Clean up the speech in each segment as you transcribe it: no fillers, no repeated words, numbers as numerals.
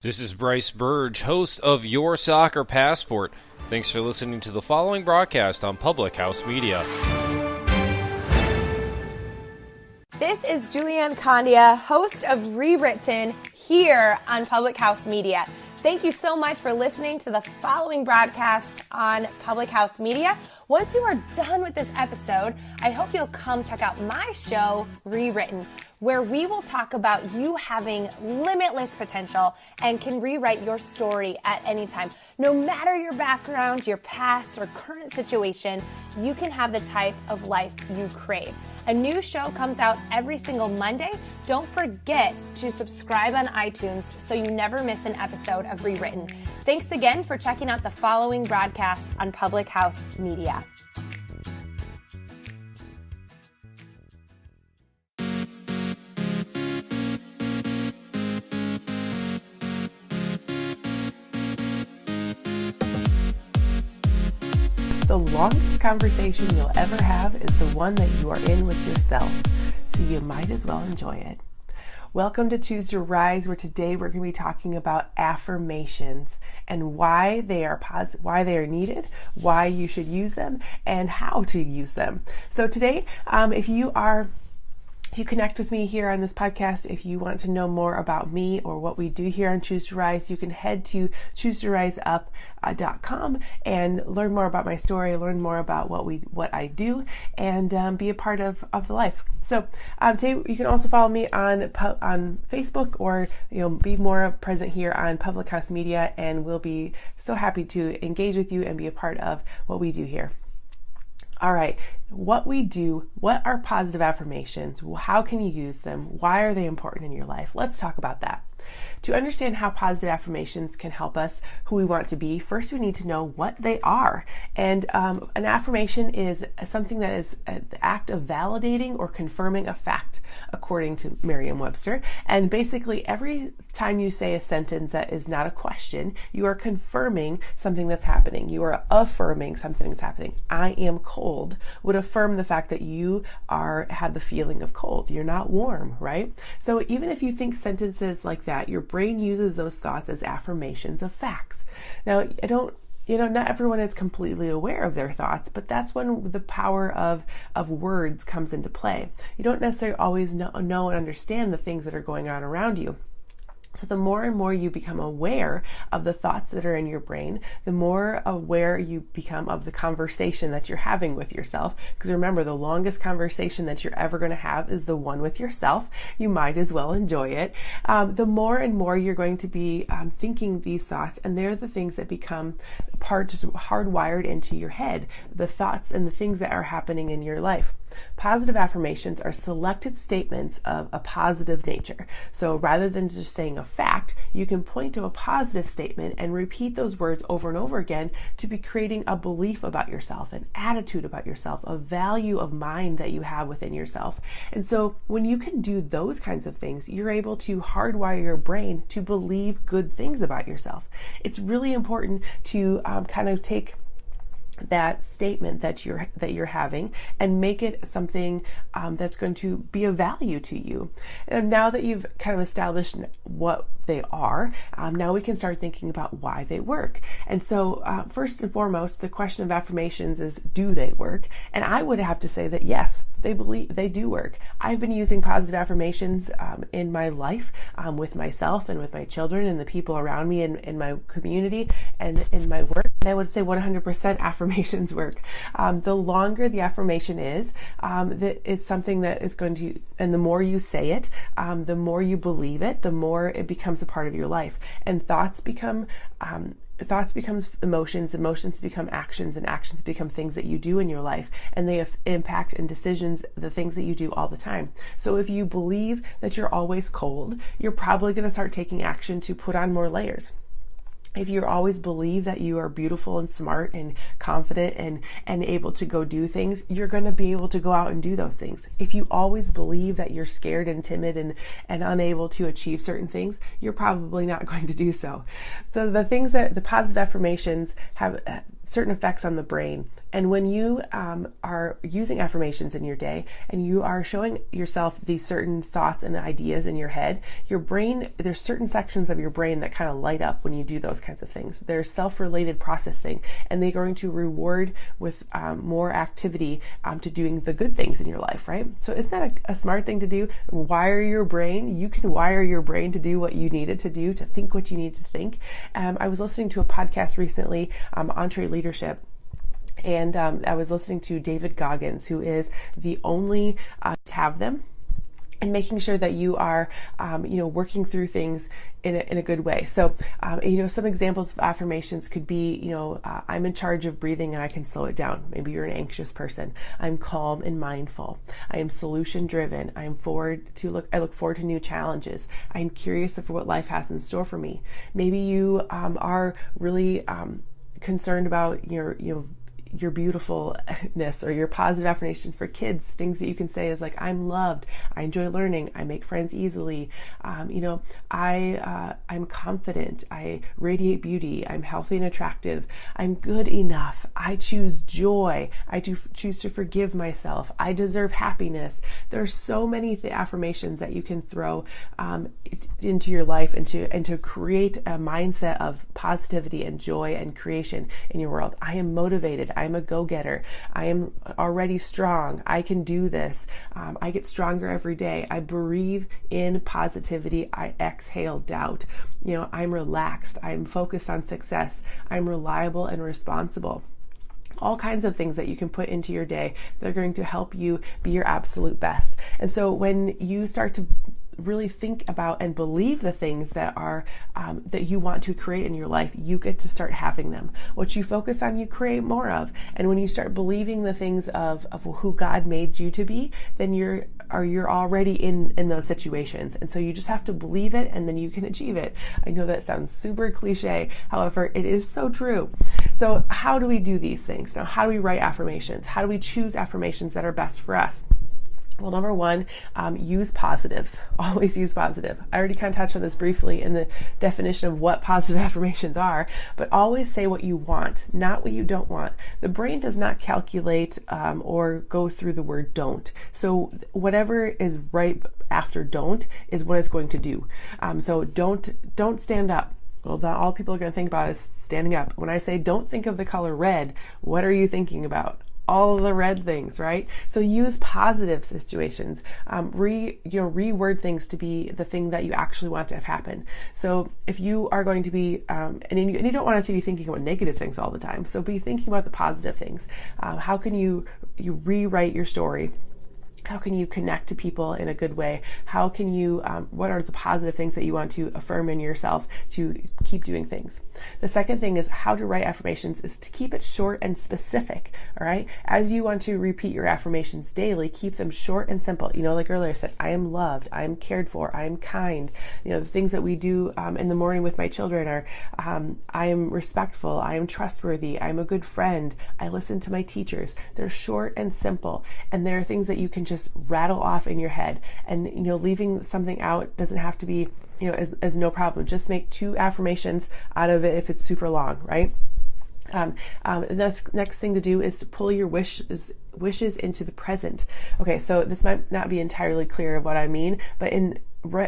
This is Bryce Burge, host of Your Soccer Passport. Thanks for listening to the following broadcast on Public House Media. This is Julianne Condia, host of Rewritten, here on Public House Media. Thank you so much for listening to the following broadcast on Public House Media. Once you are done with this episode, I hope you'll come check out my show, Rewritten, where we will talk about you having limitless potential and can rewrite your story at any time. No matter your background, your past, or current situation, you can have the type of life you crave. A new show comes out every single Monday. Don't forget to subscribe on iTunes so you never miss an episode of Rewritten. Thanks again for checking out the following broadcast on Public House Media. The longest conversation you'll ever have is the one that you are in with yourself, so you might as well enjoy it. Welcome to Choose to Rise, where today we're going to be talking about affirmations and why they are needed, why you should use them, and how to use them. So today, if you connect with me here on this podcast, if you want to know more about me or what we do here on Choose to Rise, you can head to chooseToRiseUp.com and learn more about my story, learn more about what I do, and be a part of the life. So today you can also follow me on Facebook, or be more present here on Public House Media, and we'll be so happy to engage with you and be a part of what we do here. All right, what we do, what are positive affirmations? How can you use them? Why are they important in your life? Let's talk about that. To understand how positive affirmations can help us who we want to be, first we need to know what they are. And an affirmation is something that is the act of validating or confirming a fact, according to Merriam-Webster. And basically, every time you say a sentence that is not a question, you are confirming something that's happening. You are affirming something that's happening. I am cold would affirm the fact that you have the feeling of cold. You're not warm, right? So even if you think sentences like that, your brain uses those thoughts as affirmations of facts. Now, not everyone is completely aware of their thoughts, but that's when the power of words comes into play. You don't necessarily always know and understand the things that are going on around you. So the more and more you become aware of the thoughts that are in your brain, the more aware you become of the conversation that you're having with yourself. Because remember, the longest conversation that you're ever going to have is the one with yourself. You might as well enjoy it. The more and more you're going to be thinking these thoughts, and they're the things that become just hardwired into your head, the thoughts and the things that are happening in your life. Positive affirmations are selected statements of a positive nature. So rather than just saying a fact, you can point to a positive statement and repeat those words over and over again to be creating a belief about yourself, an attitude about yourself, a value of mind that you have within yourself. And so when you can do those kinds of things, you're able to hardwire your brain to believe good things about yourself. It's really important to kind of take that statement that you're having and make it something that's going to be of value to you. And now that you've kind of established what they are, now we can start thinking about why they work. And so first and foremost, the question of affirmations is, do they work? And I would have to say that yes, they do work. I've been using positive affirmations in my life with myself and with my children and the people around me in my community and in my work. And I would say 100% affirmations work. The longer the affirmation is, that it's something that is going to, and the more you say it, the more you believe it, the more it becomes a part of your life. And thoughts becomes emotions, emotions become actions, and actions become things that you do in your life, and they have impact and decisions, the things that you do all the time. So if you believe that you're always cold, you're probably going to start taking action to put on more layers. If you always believe that you are beautiful and smart and confident and able to go do things, you're going to be able to go out and do those things. If you always believe that you're scared and timid and unable to achieve certain things, you're probably not going to do so. The things that the positive affirmations have certain effects on the brain. And when you are using affirmations in your day and you are showing yourself these certain thoughts and ideas in your head, your brain, there's certain sections of your brain that kind of light up when you do those kinds of things. They're self-related processing, and they're going to reward with more activity to doing the good things in your life, right? So isn't that a smart thing to do? Wire your brain. You can wire your brain to do what you need it to do, to think what you need to think. I was listening to a podcast recently, Entre Leadership, and I was listening to David Goggins, who is the only to have them, and making sure that you are, working through things in a good way. So, some examples of affirmations could be, I'm in charge of breathing and I can slow it down. Maybe you're an anxious person. I'm calm and mindful. I am solution driven. I look forward to new challenges. I'm curious for what life has in store for me. Maybe you are really concerned about your beautifulness, or your positive affirmation for kids. Things that you can say is like, I'm loved, I enjoy learning, I make friends easily, I'm confident, I radiate beauty, I'm healthy and attractive, I'm good enough, I choose joy, I choose to forgive myself, I deserve happiness. There's so many affirmations that you can throw into your life and to create a mindset of positivity and joy and creation in your world. I am motivated, I'm a go-getter, I am already strong, I can do this, I get stronger every day, I breathe in positivity, I exhale doubt, I'm relaxed, I'm focused on success, I'm reliable and responsible. All kinds of things that you can put into your day that are going to help you be your absolute best. And so when you start to really think about and believe the things that are that you want to create in your life, you get to start having them. What you focus on, you create more of. And when you start believing the things of who God made you to be, then you're already in those situations. And so you just have to believe it, and then you can achieve it. I know that sounds super cliche. However, it is so true. So how do we do these things? Now, how do we write affirmations? How do we choose affirmations that are best for us? Well, number one, use positives. Always use positive. I already kind of touched on this briefly in the definition of what positive affirmations are, but always say what you want, not what you don't want. The brain does not calculate or go through the word don't. So whatever is right after don't is what it's going to do. So don't stand up. Well, all people are going to think about is standing up. When I say don't think of the color red, what are you thinking about? All the red things, right? So use positive situations. Reword things to be the thing that you actually want to have happen. So if you are going to be, and you don't want to be thinking about negative things all the time. So be thinking about the positive things. How can you rewrite your story? How can you connect to people in a good way? How can you, what are the positive things that you want to affirm in yourself to keep doing things? The second thing is how to write affirmations is to keep it short and specific, all right? As you want to repeat your affirmations daily, keep them short and simple. Like earlier I said, I am loved, I am cared for, I am kind. The things that we do in the morning with my children are, I am respectful, I am trustworthy, I'm a good friend, I listen to my teachers. They're short and simple, and there are things that you can just rattle off in your head, and leaving something out doesn't have to be as no problem. Just make 2 affirmations out of it if it's super long, right? The next thing to do is to pull your wishes into the present. Okay, so this might not be entirely clear of what I mean, but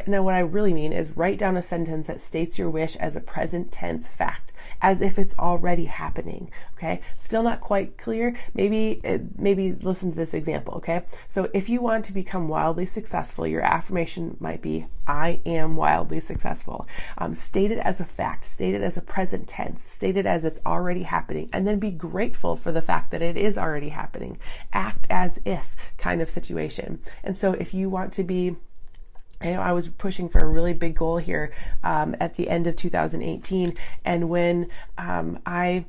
now what I really mean is write down a sentence that states your wish as a present tense fact, as if it's already happening. Okay, still not quite clear. Maybe listen to this example. Okay, so if you want to become wildly successful, your affirmation might be, I am wildly successful. State it as a fact, state it as a present tense, state it as it's already happening, and then be grateful for the fact that it is already happening. Act as if kind of situation. And so if you want to be, I was pushing for a really big goal here at the end of 2018, and when every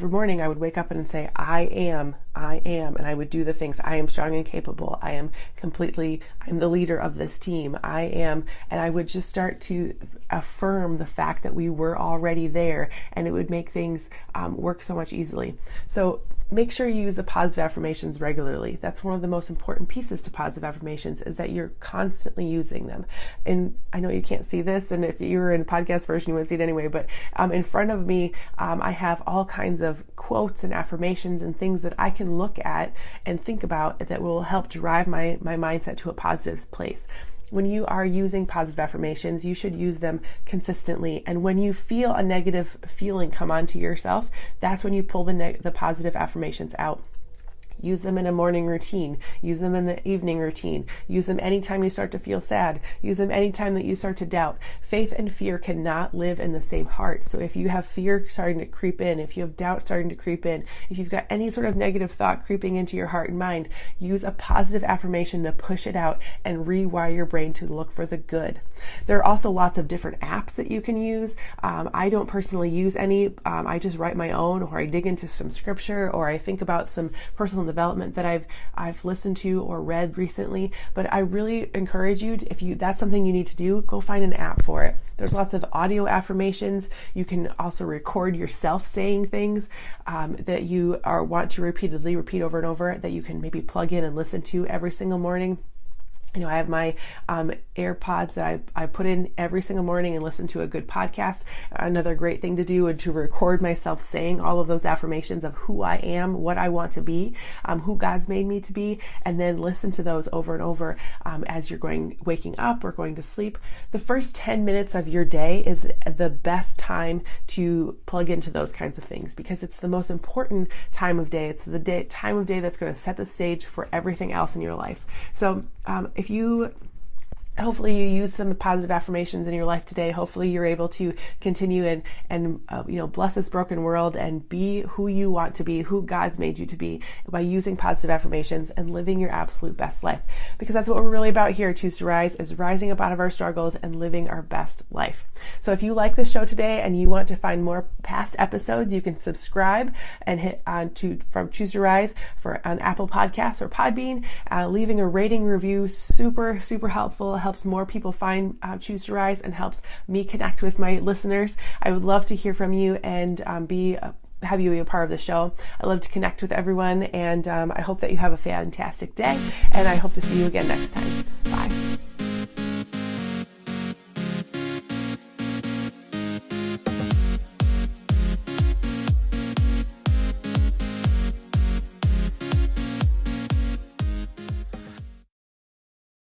morning I would wake up and say, I am, and I would do the things. I am strong and capable. I'm the leader of this team. I am, and I would just start to affirm the fact that we were already there, and it would make things work so much easily. So make sure you use the positive affirmations regularly. That's one of the most important pieces to positive affirmations, is that you're constantly using them. And I know you can't see this, and if you were in a podcast version, you wouldn't see it anyway, but in front of me, I have all kinds of quotes and affirmations and things that I can look at and think about that will help drive my mindset to a positive place. When you are using positive affirmations, you should use them consistently. And when you feel a negative feeling come onto yourself, that's when you pull the positive affirmations out. Use them in a morning routine. Use them in the evening routine. Use them anytime you start to feel sad. Use them anytime that you start to doubt. Faith and fear cannot live in the same heart. So if you have fear starting to creep in, if you have doubt starting to creep in, if you've got any sort of negative thought creeping into your heart and mind, use a positive affirmation to push it out and rewire your brain to look for the good. There are also lots of different apps that you can use. I don't personally use any. I just write my own, or I dig into some scripture, or I think about some personal development that I've listened to or read recently. But I really encourage you to, if that's something you need to do, go find an app for it. There's lots of audio affirmations. You can also record yourself saying things that you want to repeatedly repeat over and over, that you can maybe plug in and listen to every single morning. I have my AirPods that I put in every single morning and listen to a good podcast. Another great thing to do would to record myself saying all of those affirmations of who I am, what I want to be, who God's made me to be, and then listen to those over and over as you're waking up or going to sleep. The first 10 minutes of your day is the best time to plug into those kinds of things, because it's the most important time of day. It's the time of day that's going to set the stage for everything else in your life. So hopefully you use some positive affirmations in your life today. Hopefully you're able to continue and bless this broken world and be who you want to be, who God's made you to be, by using positive affirmations and living your absolute best life. Because that's what we're really about here at Choose to Rise, is rising up out of our struggles and living our best life. So if you like this show today and you want to find more past episodes, you can subscribe and hit on from Choose to Rise on Apple Podcasts or Podbean. Leaving a rating review, super, super helpful. Helps more people find Choose to Rise and helps me connect with my listeners. I would love to hear from you and have you be a part of the show. I love to connect with everyone, and I hope that you have a fantastic day, and I hope to see you again next time. Bye.